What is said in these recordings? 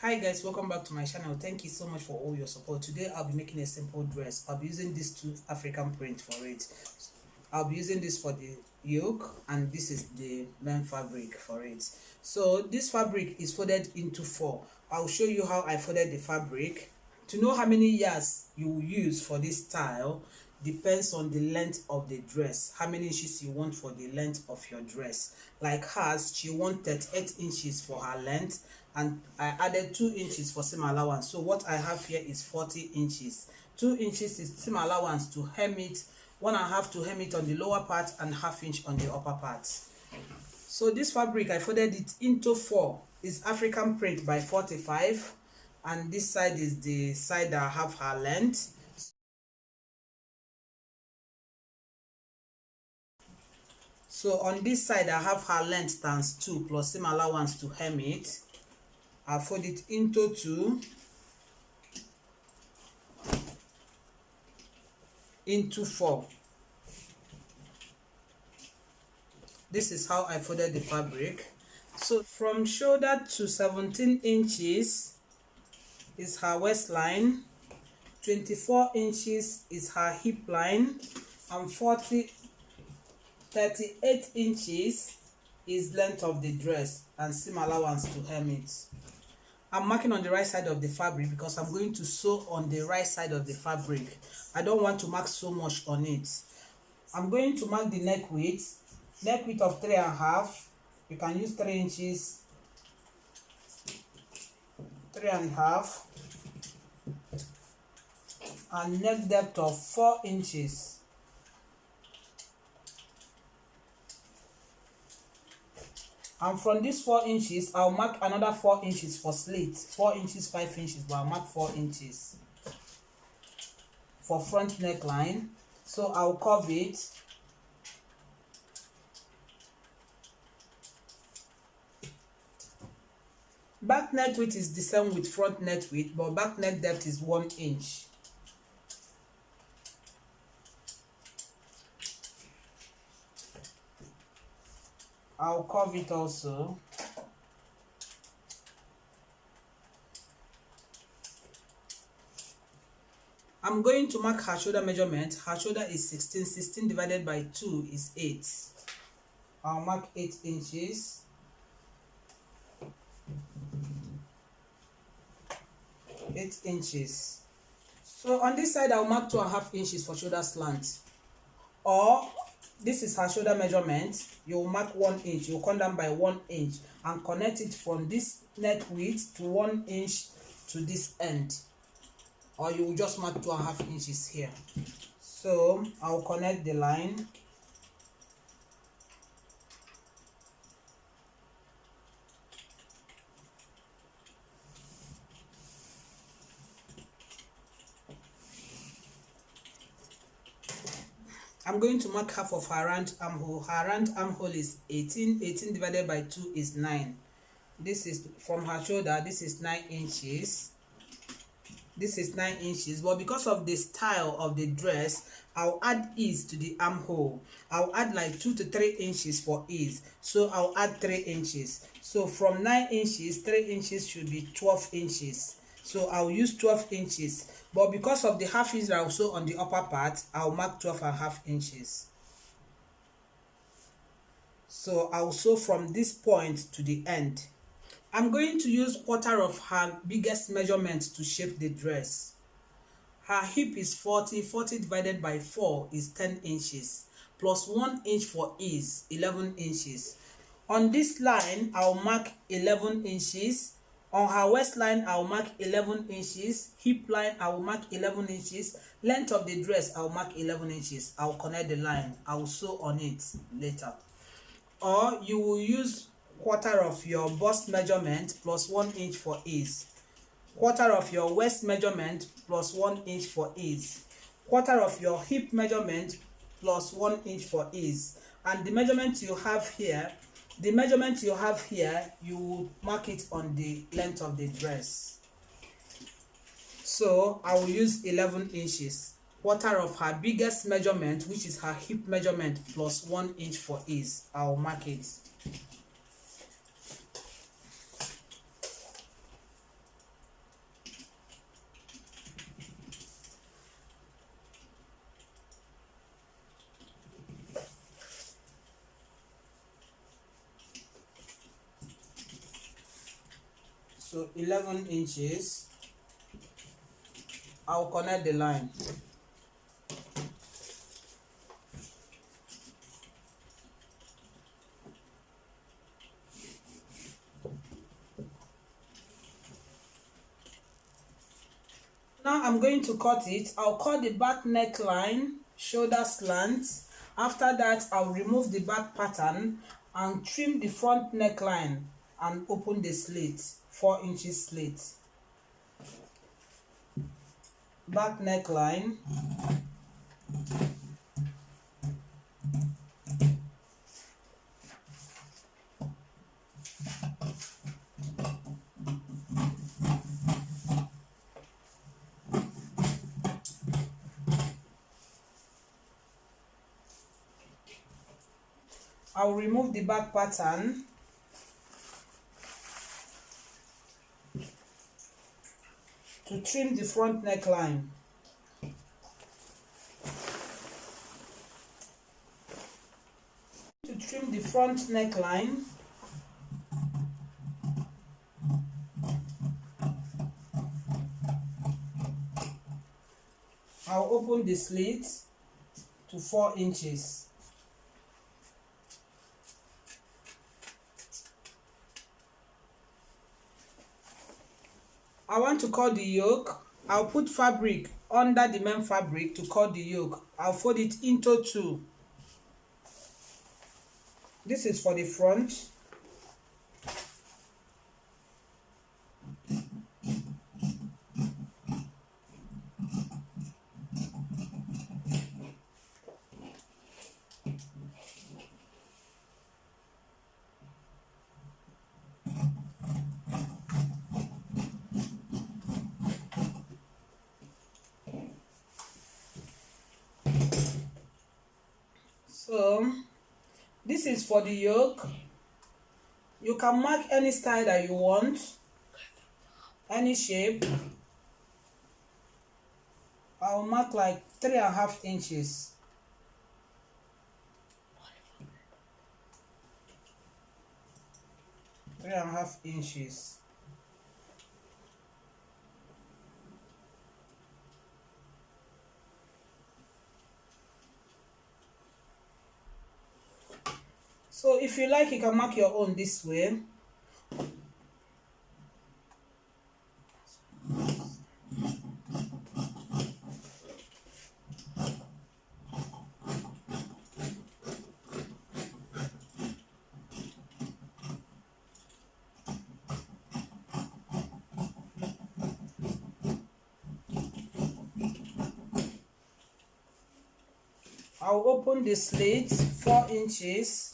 Hi guys, welcome back to my channel. Thank you so much for all your support. Today I'll be making a simple dress. I'll be using these two African print for it. I'll be using this for the yoke and this is the main fabric for it. So this fabric is folded into four. I'll show you how I folded the fabric. To know how many yards you will use for this style depends on the length of the dress, how many inches you want for the length of your dress. Like hers, she wanted 8 inches for her length and I added 2 inches for seam allowance. So what I have here is 40 inches. 2 inches is seam allowance to hem it, 1.5 to hem it on the lower part and 1/2 inch on the upper part. So this fabric I folded it into 4. It's African print by 45 and this side is the side that I have her length. So on this side I have her length times 2 plus seam allowance to hem it. I fold it into 2 into 4. This is how I folded the fabric. So from shoulder to 17 inches is her waistline, 24 inches is her hip line, and 38 inches is length of the dress and seam allowance to hem it. I'm marking on the right side of the fabric because I'm going to sew on the right side of the fabric. I don't want to mark so much on it. I'm going to mark the neck width of 3.5. You can use 3 inches, 3.5, and neck depth of 4 inches. And from these 4 inches, I'll mark another 4 inches for slit. 4 inches, 5 inches, but I'll mark 4 inches for front neckline. So I'll curve it. Back neck width is the same with front neck width, but back neck depth is 1 inch. I'll curve it also. I'm going to mark her shoulder measurement. Her shoulder is 16. 16 divided by 2 is 8. I'll mark 8 inches. 8 inches. So on this side, I'll mark 2.5 inches for shoulder slant. Or this is her shoulder measurement. You'll mark 1 inch. You'll come down by 1 inch and connect it from this neck width to 1 inch to this end. Or you will just mark 2.5 inches here. So I'll connect the line. I'm going to mark half of her round armhole. Her round armhole is 18. 18 divided by 2 is 9. This is from her shoulder. This is 9 inches. This is 9 inches. But because of the style of the dress, I'll add ease to the armhole. I'll add like 2 to 3 inches for ease. So I'll add 3 inches. So from 9 inches, 3 inches should be 12 inches. So I'll use 12 inches. But because of the 1/2 inch that I'll sew on the upper part, I'll mark 12.5 inches. So I'll sew from this point to the end. I'm going to use 1/4 of her biggest measurement to shape the dress. Her hip is 40. 40 divided by 4 is 10 inches. Plus 1 inch for ease, 11 inches. On this line, I'll mark 11 inches. On her waistline, I'll mark 11 inches. Hip line, I will mark 11 inches. Length of the dress, I'll mark 11 inches. I'll connect the line. I'll sew on it later. Or you will use 1/4 of your bust measurement plus 1 inch for ease. 1/4 of your waist measurement plus 1 inch for ease. 1/4 of your hip measurement plus 1 inch for ease. And the measurement you have here, you will mark it on the length of the dress. So I will use 11 inches. 1/4 of her biggest measurement, which is her hip measurement, plus 1 inch for ease. I will mark it. So 11 inches. I'll connect the line. Now I'm going to cut it. I'll cut the back neckline, shoulder slant. After that, I'll remove the back pattern and trim the front neckline and open the slit, 4 inches slit. Back neckline. I'll remove the back pattern. To trim the front neckline. To trim the front neckline, I'll open the slit to 4 inches. I want to cut the yoke. I'll put fabric under the main fabric to cut the yoke. I'll fold it into 2. This is for the front. So this is for the yoke. You can mark any style that you want, any shape. I'll mark like 3.5 inches. Three and a half inches. So if you like, you can mark your own this way. I'll open the slit 4 inches.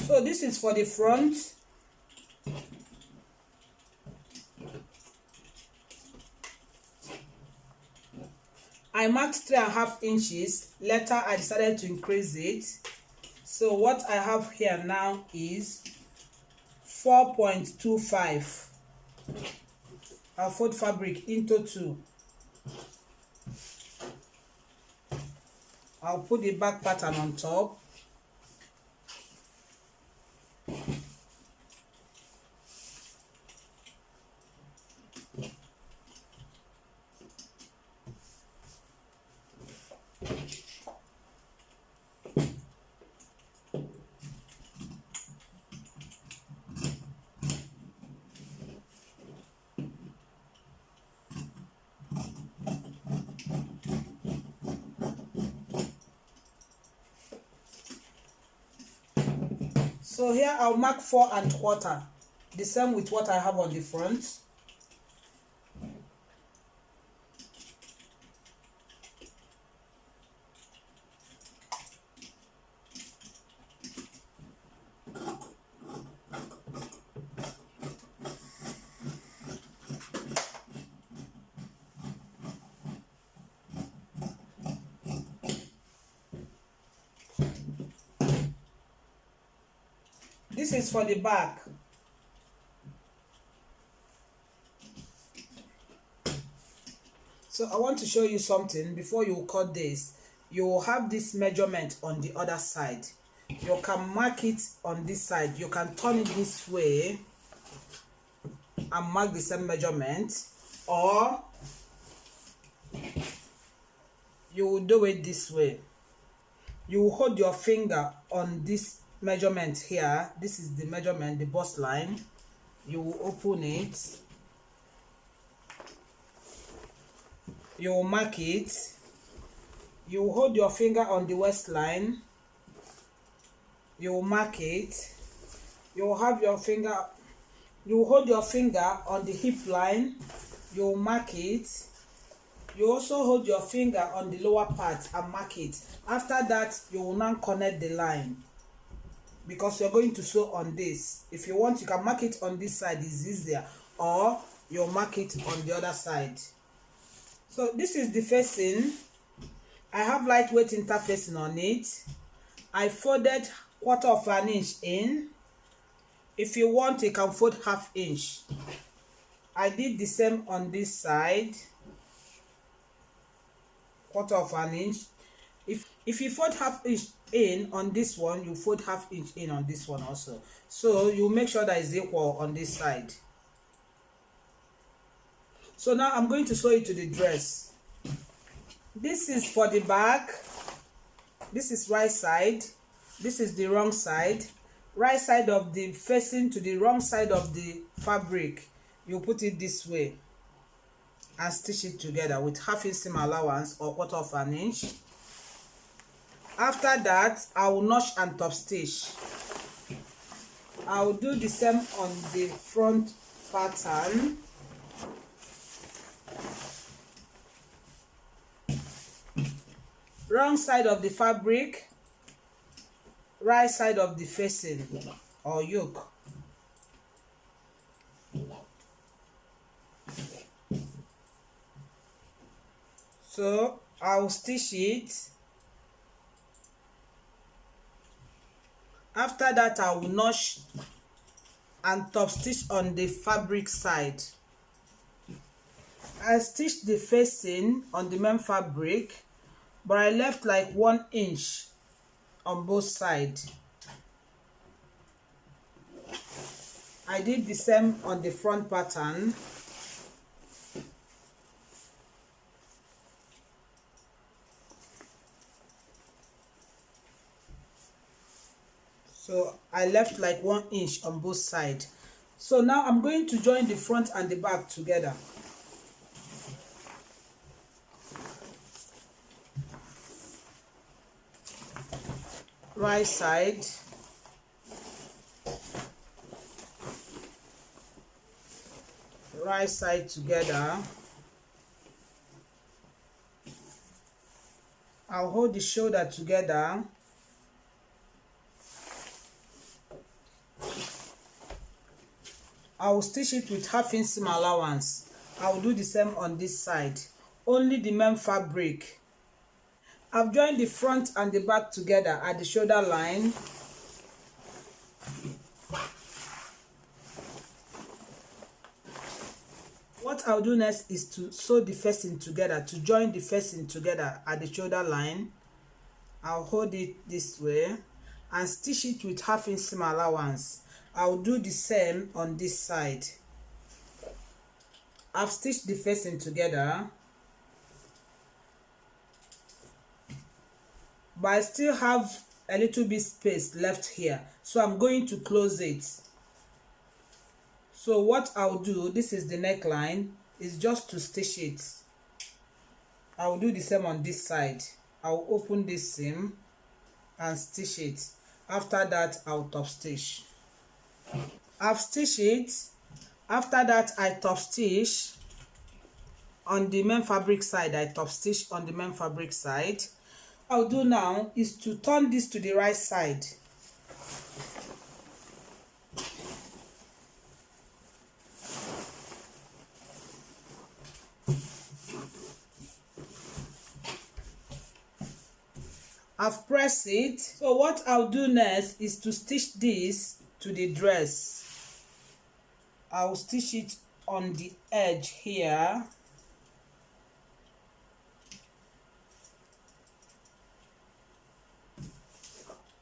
So this is for the front. I marked 3.5 inches. Later I decided to increase it. So what I have here now is 4.25. I'll fold fabric into 2. I'll put the back pattern on top. So here I'll mark 4.25, the same with what I have on the front. This is for the back. So I want to show you something. Before you cut this, you will have this measurement on the other side. You can mark it on this side. You can turn it this way and mark the same measurement, or you will do it this way. You will hold your finger on this measurement here. This is the measurement, the bust line. You will open it. You will mark it. You will hold your finger on the waistline. You will mark it. You will have your finger. You will hold your finger on the hip line. You will mark it. You also hold your finger on the lower part and mark it. After that, you will now connect the line, because you're going to sew on this. If you want, you can mark it on this side, it's easier, or you'll mark it on the other side. So this is the facing. I have lightweight interfacing on it. I folded 1/4 inch in. If you want, you can fold 1/2 inch. I did the same on this side, 1/4 inch. If you fold 1/2 inch in on this one, you fold 1/2 inch in on this one also. So you make sure that it's equal on this side. So now I'm going to sew it to the dress. This is for the back. This is right side. This is the wrong side. Right side of the facing to the wrong side of the fabric. You put it this way and stitch it together with 1/2 inch seam allowance or 1/4 inch. After that, I will notch and top stitch. I will do the same on the front pattern. Wrong side of the fabric, right side of the facing or yoke. So I will stitch it. After that, I will notch and top stitch on the fabric side. I stitched the facing on the main fabric, but I left like 1 inch on both sides. I did the same on the front pattern. So I left like 1 inch on both sides. So now I'm going to join the front and the back together. Right side, right side together. I'll hold the shoulder together. I will stitch it with 1/2 inch seam allowance. I will do the same on this side, only the main fabric. I've joined the front and the back together at the shoulder line. What I'll do next is to sew the facing together, to join the facing together at the shoulder line. I'll hold it this way and stitch it with 1/2 inch seam allowance. I'll do the same on this side. I've stitched the facing together, but I still have a little bit space left here, so I'm going to close it. So what I'll do, this is the neckline, is just to stitch it. I'll do the same on this side. I'll open this seam and stitch it. After that, I'll top stitch. I've stitched it. After that, I top stitch on the main fabric side. I top stitch on the main fabric side. I'll do now is to turn this to the right side. I've pressed it. So what I'll do next is to stitch this to the dress. I'll stitch it on the edge here.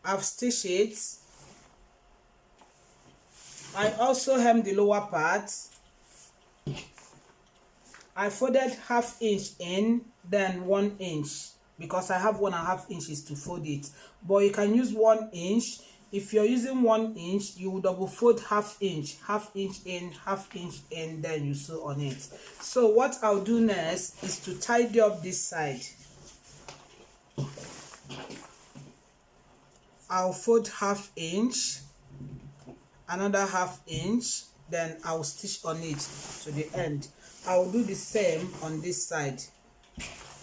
I've stitched it. I also hem the lower part. I folded ½ inch in, then 1 inch, because I have 1.5 inches to fold it. But you can use 1 inch. If you're using 1 inch, you will double fold ½ inch in, ½ inch in, then you sew on it. So what I'll do next is to tidy up this side. I'll fold ½ inch, another ½ inch, then I'll stitch on it to the end. I'll do the same on this side.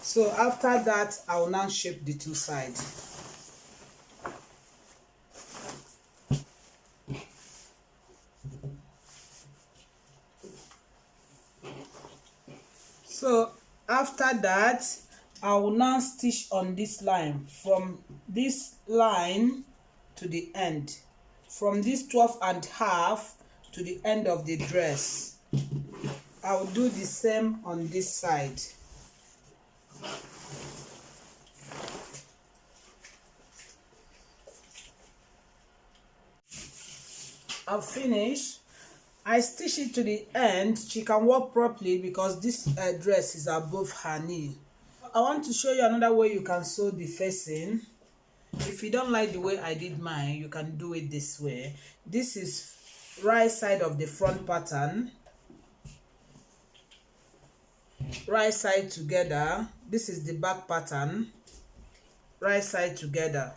So after that, I'll now shape the two sides. So after that, I will now stitch on this line, from this line to the end, from this 12.5 to the end of the dress. I will do the same on this side. I've finished. I stitch it to the end. She can walk properly because this dress is above her knee. I want to show you another way you can sew the facing. If you don't like the way I did mine, you can do it this way. This is right side of the front pattern, right side together. This is the back pattern, right side together.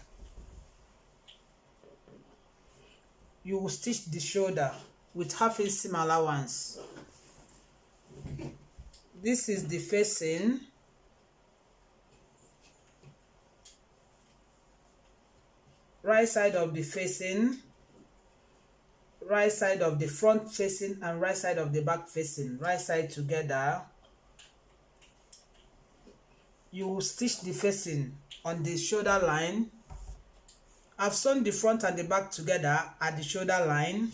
You will stitch the shoulder with ½ inch seam allowance. This is the facing. Right side of the facing, right side of the front facing, and right side of the back facing, right side together. You will stitch the facing on the shoulder line. I've sewn the front and the back together at the shoulder line.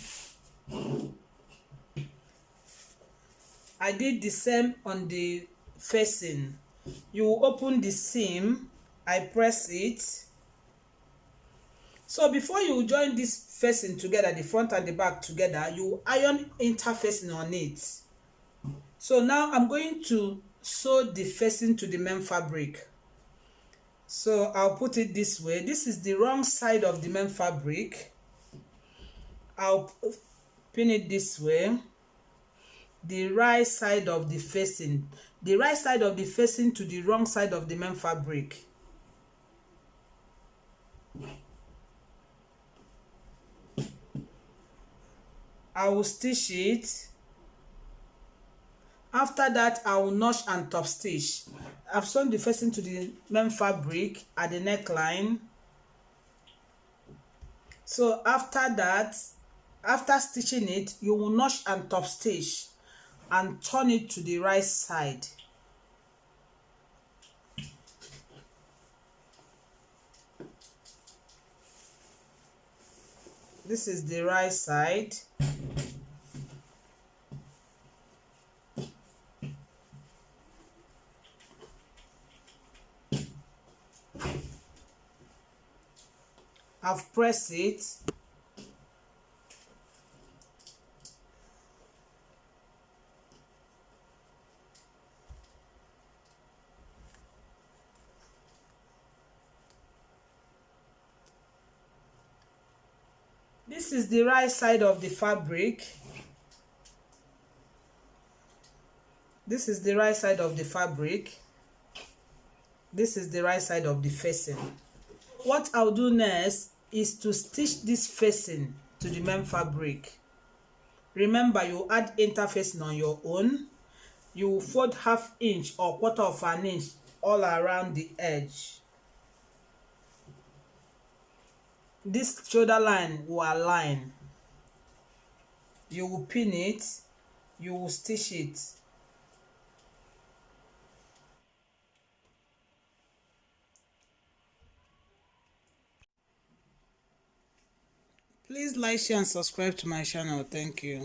I did the same on the facing. You will open the seam, I press it. So before you join this facing together, the front and the back together, you iron interfacing on it. So now I'm going to sew the facing to the main fabric. So I'll put it this way. This is the wrong side of the main fabric. I'll pin it this way. The right side of the facing. The right side of the facing to the wrong side of the main fabric. I will stitch it. After that, I will notch and top stitch. I've sewn the facing to the main fabric at the neckline. So after that, after stitching it, you will notch and top stitch and turn it to the right side. This is the right side. I've pressed it. This is the right side of the fabric. This is the right side of the fabric. This is the right side of the facing. What I'll do next is to stitch this facing to the main fabric. Remember, you add interfacing on your own. You will fold ½ inch or ¼ inch all around the edge. This shoulder line will align. You will pin it. You will stitch it. Please like, share, and subscribe to my channel. Thank you.